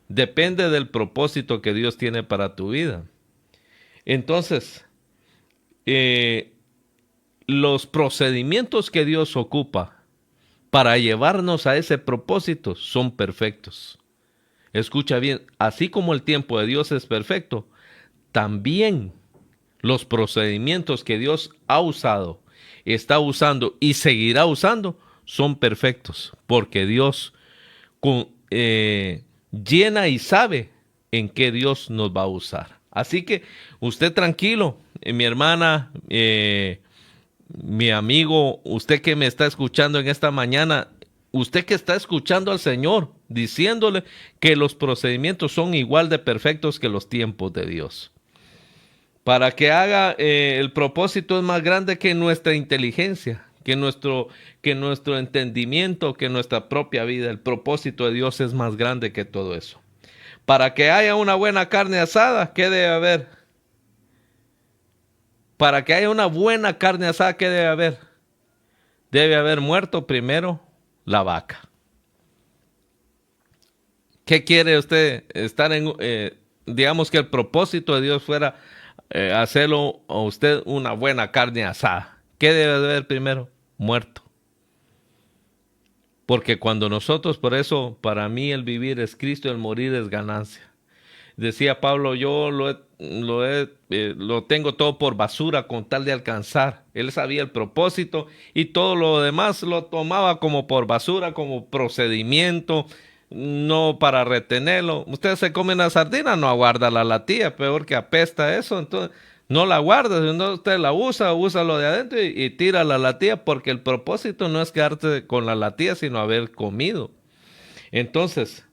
depende del propósito que Dios tiene para tu vida. Entonces, los procedimientos que Dios ocupa para llevarnos a ese propósito son perfectos. Escucha bien, así como el tiempo de Dios es perfecto, también los procedimientos que Dios ha usado, está usando y seguirá usando son perfectos, porque Dios llena y sabe en qué Dios nos va a usar. Así que usted tranquilo, mi hermana, mi amigo, usted que me está escuchando en esta mañana, usted que está escuchando al Señor, diciéndole que los procedimientos son igual de perfectos que los tiempos de Dios. Para que haga el propósito es más grande que nuestra inteligencia, que nuestro entendimiento, que nuestra propia vida. El propósito de Dios es más grande que todo eso. Para que haya una buena carne asada, ¿qué debe haber? Para que haya una buena carne asada, ¿qué debe haber? Debe haber muerto primero la vaca. ¿Qué quiere usted? Estar en, digamos que el propósito de Dios fuera hacerlo a usted una buena carne asada. ¿Qué debe haber primero? Muerto. Porque cuando nosotros, por eso, para mí el vivir es Cristo, el morir es ganancia. Decía Pablo, yo lo tengo todo por basura con tal de alcanzar. Él sabía el propósito y todo lo demás lo tomaba como por basura, como procedimiento, no para retenerlo. Usted se come una sardina, no aguarda la latilla, peor que apesta eso, entonces no la guarda, sino usted la usa lo de adentro y tira la latilla, porque el propósito no es quedarse con la latilla, sino haber comido. Entonces,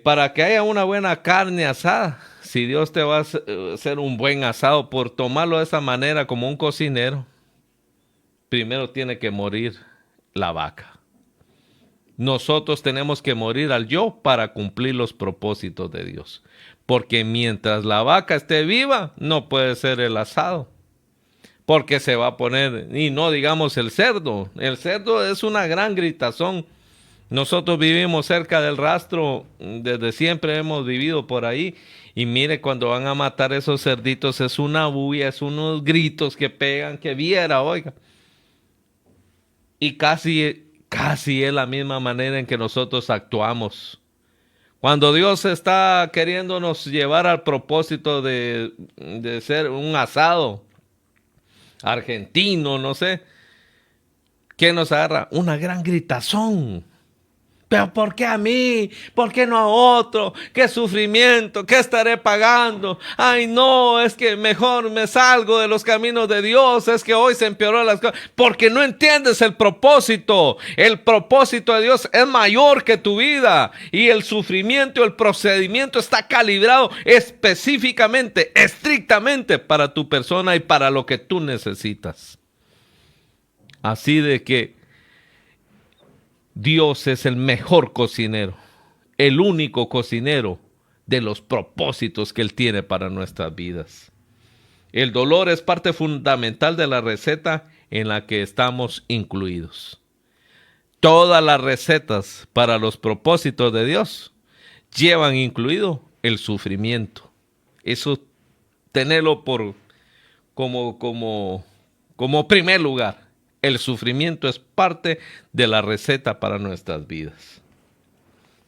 para que haya una buena carne asada, si Dios te va a hacer un buen asado, por tomarlo de esa manera como un cocinero, primero tiene que morir la vaca. Nosotros tenemos que morir al yo para cumplir los propósitos de Dios. Porque mientras la vaca esté viva, no puede ser el asado. Porque se va a poner, y no digamos el cerdo. El cerdo es una gran gritazón. Nosotros vivimos cerca del rastro, desde siempre hemos vivido por ahí. Y mire, cuando van a matar esos cerditos, es una bulla, es unos gritos que pegan, que viera, oiga. Y casi es la misma manera en que nosotros actuamos. Cuando Dios está queriéndonos llevar al propósito de ser un asado argentino, no sé, ¿qué nos agarra? Una gran gritazón. ¿Pero por qué a mí? ¿Por qué no a otro? ¿Qué sufrimiento? ¿Qué estaré pagando? Ay, no, es que mejor me salgo de los caminos de Dios. Es que hoy se empeoró las cosas. Porque no entiendes el propósito. El propósito de Dios es mayor que tu vida. Y el sufrimiento, el procedimiento está calibrado específicamente, estrictamente para tu persona y para lo que tú necesitas. Así de que Dios es el mejor cocinero, el único cocinero de los propósitos que Él tiene para nuestras vidas. El dolor es parte fundamental de la receta en la que estamos incluidos. Todas las recetas para los propósitos de Dios llevan incluido el sufrimiento. Eso tenerlo como primer lugar. El sufrimiento es parte de la receta para nuestras vidas.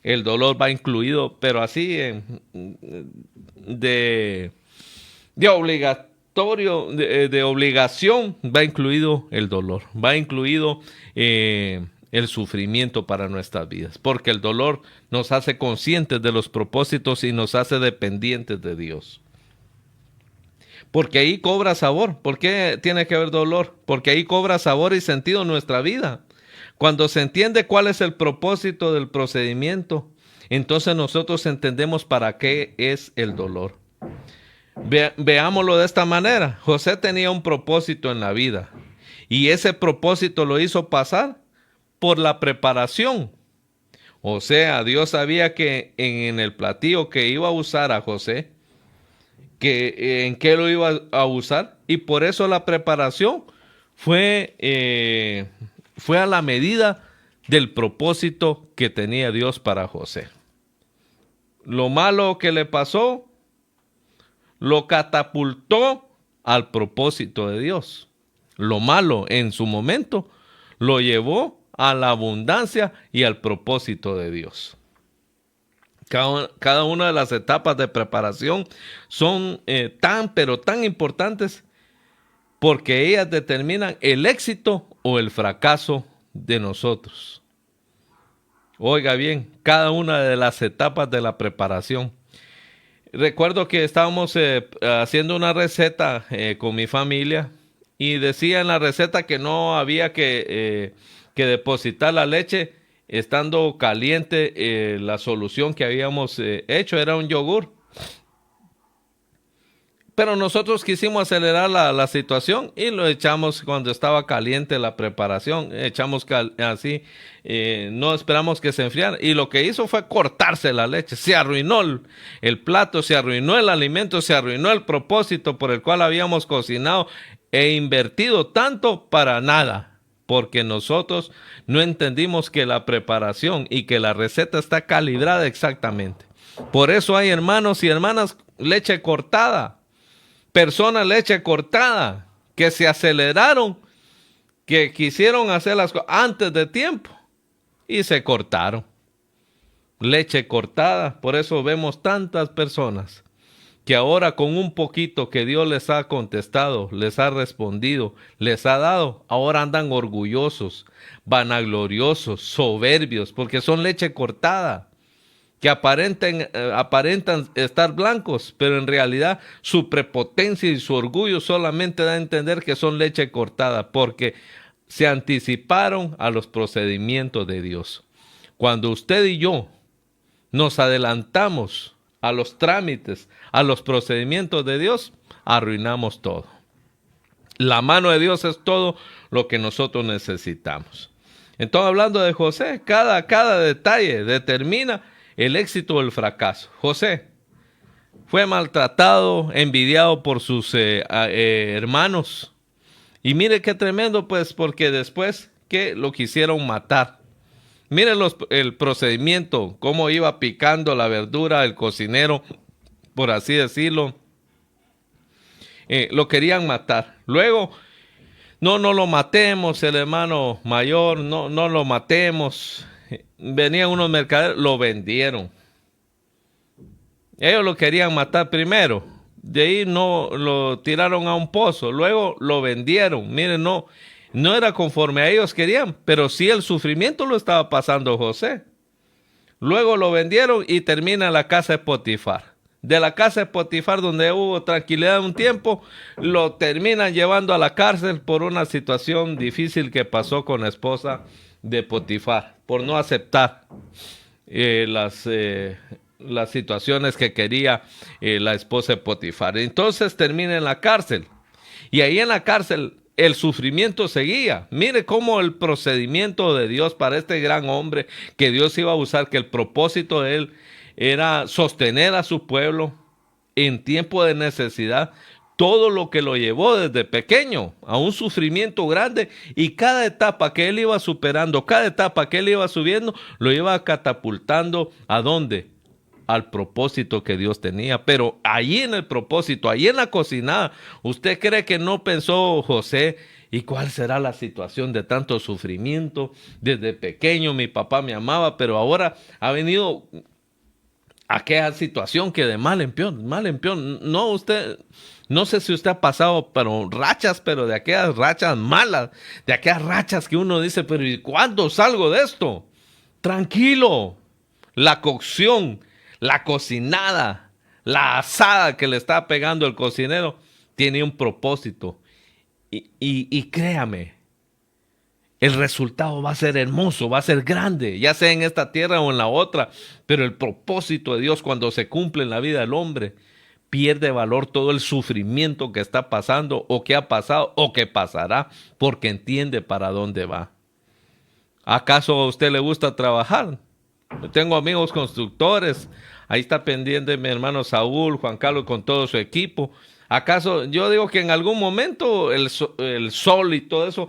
El dolor va incluido, pero así de obligatorio, de obligación, va incluido el dolor, va incluido el sufrimiento para nuestras vidas, porque el dolor nos hace conscientes de los propósitos y nos hace dependientes de Dios. Porque ahí cobra sabor. ¿Por qué tiene que haber dolor? Porque ahí cobra sabor y sentido nuestra vida. Cuando se entiende cuál es el propósito del procedimiento, entonces nosotros entendemos para qué es el dolor. Veámoslo de esta manera. José tenía un propósito en la vida Y ese propósito lo hizo pasar por la preparación. O sea, Dios sabía que en el platillo que iba a usar a José, que en qué lo iba a usar, y por eso la preparación fue a la medida del propósito que tenía Dios para José. Lo malo que le pasó lo catapultó al propósito de Dios. Lo malo en su momento lo llevó a la abundancia y al propósito de Dios. Cada una de las etapas de preparación son pero tan importantes porque ellas determinan el éxito o el fracaso de nosotros. Oiga bien, cada una de las etapas de la preparación. Recuerdo que estábamos haciendo una receta con mi familia y decía en la receta que no había que depositar la leche estando caliente. La solución que habíamos hecho era un yogur. Pero nosotros quisimos acelerar la situación y lo echamos cuando estaba caliente la preparación. Echamos así, no esperamos que se enfriara. Y lo que hizo fue cortarse la leche. Se arruinó el plato, se arruinó el alimento, se arruinó el propósito por el cual habíamos cocinado e invertido tanto para nada. Porque nosotros no entendimos que la preparación y que la receta está calibrada exactamente. Por eso hay hermanos y hermanas, leche cortada. Personas leche cortada, que se aceleraron, que quisieron hacer las cosas antes de tiempo y se cortaron. Leche cortada, por eso vemos tantas personas que ahora con un poquito que Dios les ha contestado, les ha respondido, les ha dado, ahora andan orgullosos, vanagloriosos, soberbios, porque son leche cortada. Que aparentan estar blancos, pero en realidad su prepotencia y su orgullo solamente da a entender que son leche cortada, porque se anticiparon a los procedimientos de Dios. Cuando usted y yo nos adelantamos a los trámites, a los procedimientos de Dios, arruinamos todo. La mano de Dios es todo lo que nosotros necesitamos. Entonces, hablando de José, cada detalle determina el éxito o el fracaso. José fue maltratado, envidiado por sus hermanos. Y mire qué tremendo, pues, porque después que lo quisieron matar. Mire el procedimiento, cómo iba picando la verdura, el cocinero, por así decirlo. Lo querían matar. Luego, no lo matemos, el hermano mayor, no lo matemos. Venían unos mercaderes, lo vendieron. Ellos lo querían matar primero. De ahí no lo tiraron a un pozo. Luego lo vendieron. Miren, no era conforme a ellos querían, pero sí el sufrimiento lo estaba pasando José. Luego lo vendieron y termina en la casa de Potifar. De la casa de Potifar, donde hubo tranquilidad un tiempo, lo terminan llevando a la cárcel por una situación difícil que pasó con la esposa de Potifar, por no aceptar las situaciones que quería la esposa de Potifar. Entonces termina en la cárcel. Y ahí en la cárcel el sufrimiento seguía. Mire cómo el procedimiento de Dios para este gran hombre que Dios iba a usar, que el propósito de él era sostener a su pueblo en tiempo de necesidad. Todo lo que lo llevó desde pequeño a un sufrimiento grande, y cada etapa que él iba superando, cada etapa que él iba subiendo, lo iba catapultando ¿a dónde? Al propósito que Dios tenía. Pero allí en el propósito, allí en la cocinada, ¿usted cree que no pensó José? ¿Y cuál será la situación de tanto sufrimiento? Desde pequeño mi papá me amaba, pero ahora ha venido aquella situación que de mal en peor. No sé si usted ha pasado pero de aquellas rachas malas, de aquellas rachas que uno dice, pero ¿y cuándo salgo de esto? Tranquilo, la cocción, la cocinada, la asada que le está pegando el cocinero, tiene un propósito. Y créame, el resultado va a ser hermoso, va a ser grande, ya sea en esta tierra o en la otra, pero el propósito de Dios cuando se cumple en la vida del hombre, pierde valor todo el sufrimiento que está pasando o que ha pasado o que pasará porque entiende para dónde va. ¿Acaso a usted le gusta trabajar? Yo tengo amigos constructores, ahí está pendiente mi hermano Saúl, Juan Carlos con todo su equipo. ¿Acaso yo digo que en algún momento el sol y todo eso,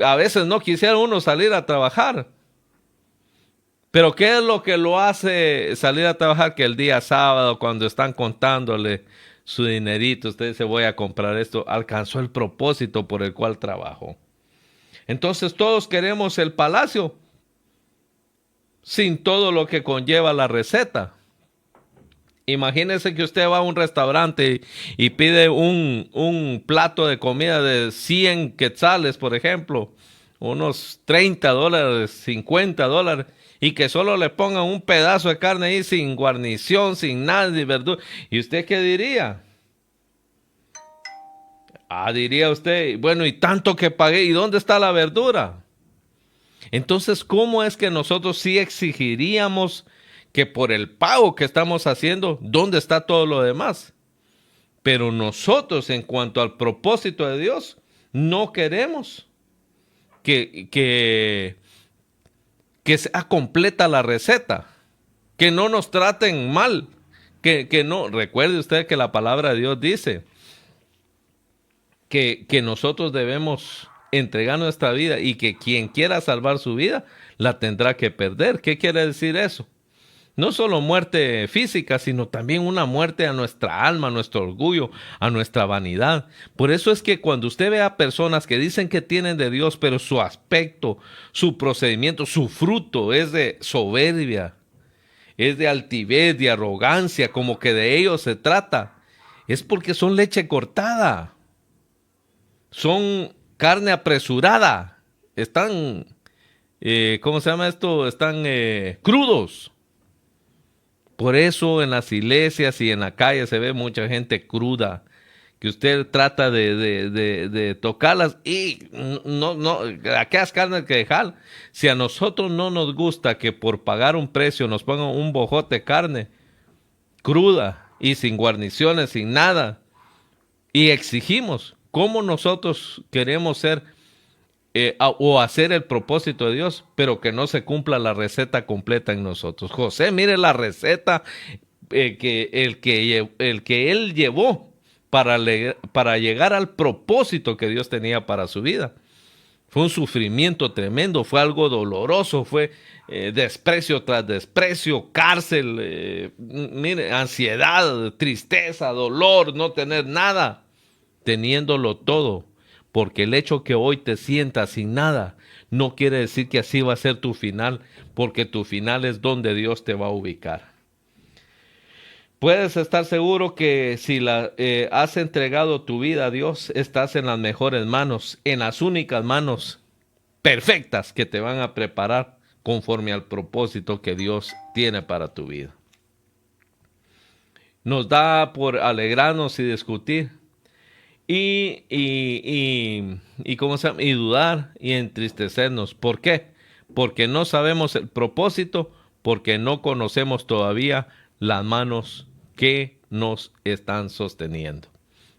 a veces no quisiera uno salir a trabajar? Pero ¿qué es lo que lo hace salir a trabajar? Que el día sábado, cuando están contándole su dinerito, usted dice voy a comprar esto, alcanzó el propósito por el cual trabajó. Entonces todos queremos el palacio sin todo lo que conlleva la receta. Imagínese que usted va a un restaurante y pide un plato de comida de 100 quetzales, por ejemplo, unos $30, $50, y que solo le pongan un pedazo de carne ahí sin guarnición, sin nada de verdura. ¿Y usted qué diría? Diría usted, bueno, y tanto que pagué, ¿y dónde está la verdura? Entonces, ¿cómo es que nosotros sí exigiríamos que por el pago que estamos haciendo, ¿dónde está todo lo demás? Pero nosotros, en cuanto al propósito de Dios, no queremos que sea completa la receta, que no nos traten mal, que no. Recuerde usted que la palabra de Dios dice que nosotros debemos entregar nuestra vida y que quien quiera salvar su vida la tendrá que perder. ¿Qué quiere decir eso? No solo muerte física, sino también una muerte a nuestra alma, a nuestro orgullo, a nuestra vanidad. Por eso es que cuando usted ve a personas que dicen que tienen de Dios, pero su aspecto, su procedimiento, su fruto es de soberbia, es de altivez, de arrogancia, como que de ellos se trata, es porque son leche cortada. Son carne apresurada, están, ¿cómo se llama esto? Están crudos. Por eso en las iglesias y en la calle se ve mucha gente cruda, que usted trata de tocarlas y no, aquellas carnes que dejar. Si a nosotros no nos gusta que por pagar un precio nos pongan un bojote de carne cruda y sin guarniciones, sin nada, y exigimos, ¿cómo nosotros queremos ser o hacer el propósito de Dios, pero que no se cumpla la receta completa en nosotros? José, mire la receta el que él llevó para llegar al propósito que Dios tenía para su vida. Fue un sufrimiento tremendo, fue algo doloroso, fue desprecio tras desprecio, cárcel, mire, ansiedad, tristeza, dolor, no tener nada, teniéndolo todo. Porque el hecho que hoy te sientas sin nada no quiere decir que así va a ser tu final, porque tu final es donde Dios te va a ubicar. Puedes estar seguro que si has entregado tu vida a Dios, estás en las mejores manos, en las únicas manos perfectas que te van a preparar conforme al propósito que Dios tiene para tu vida. Nos da por alegrarnos y discutir. ¿Cómo se llama? Y dudar y entristecernos. ¿Por qué? Porque no sabemos el propósito, porque no conocemos todavía las manos que nos están sosteniendo.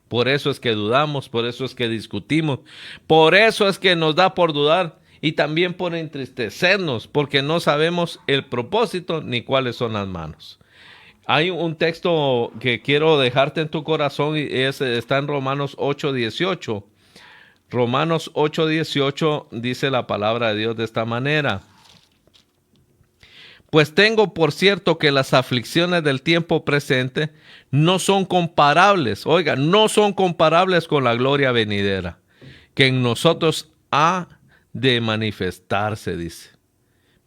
Por eso es que dudamos, por eso es que discutimos, por eso es que nos da por dudar y también por entristecernos, porque no sabemos el propósito ni cuáles son las manos. Hay un texto que quiero dejarte en tu corazón y está en Romanos 8:18. Romanos 8:18 dice la palabra de Dios de esta manera. Pues tengo por cierto que las aflicciones del tiempo presente no son comparables, oiga, no son comparables con la gloria venidera, que en nosotros ha de manifestarse, dice.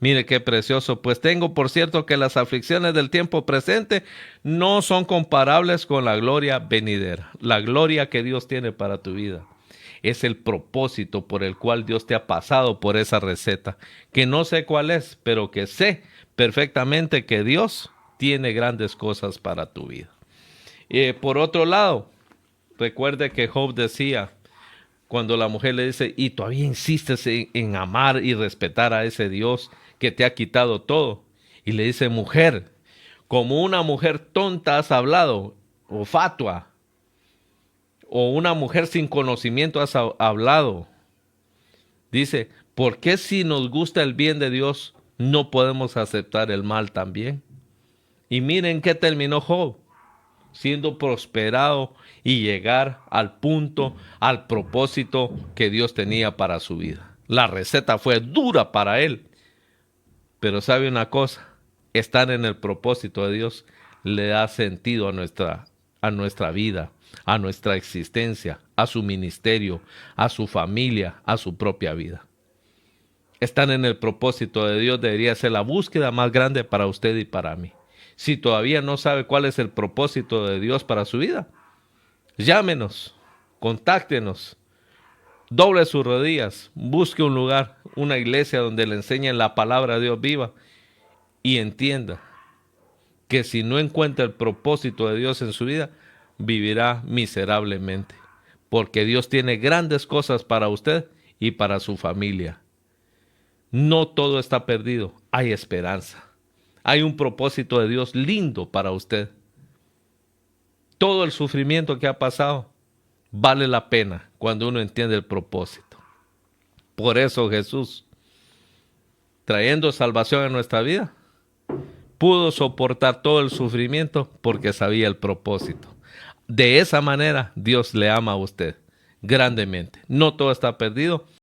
Mire qué precioso. Pues tengo por cierto que las aflicciones del tiempo presente no son comparables con la gloria venidera. La gloria que Dios tiene para tu vida es el propósito por el cual Dios te ha pasado por esa receta, que no sé cuál es, pero que sé perfectamente que Dios tiene grandes cosas para tu vida. Por otro lado, recuerde que Job decía, cuando la mujer le dice, y todavía insistes en amar y respetar a ese Dios que te ha quitado todo. Y le dice, mujer, Como una mujer tonta has hablado, o fatua, o una mujer sin conocimiento has hablado. Dice, ¿por qué si nos gusta el bien de Dios, no podemos aceptar el mal también? Y miren qué terminó Job, siendo prosperado y llegar al punto, al propósito que Dios tenía para su vida. La receta fue dura para él, pero sabe una cosa, estar en el propósito de Dios le da sentido a nuestra vida, a nuestra existencia, a su ministerio, a su familia, a su propia vida. Estar en el propósito de Dios debería ser la búsqueda más grande para usted y para mí. Si todavía no sabe cuál es el propósito de Dios para su vida, llámenos, contáctenos, doble sus rodillas, busque un lugar, una iglesia donde le enseñen la palabra de Dios viva y entienda que si no encuentra el propósito de Dios en su vida, vivirá miserablemente, porque Dios tiene grandes cosas para usted y para su familia. No todo está perdido, hay esperanza. Hay un propósito de Dios lindo para usted. Todo el sufrimiento que ha pasado vale la pena cuando uno entiende el propósito. Por eso Jesús, trayendo salvación a nuestra vida, pudo soportar todo el sufrimiento porque sabía el propósito. De esa manera Dios le ama a usted grandemente. No todo está perdido.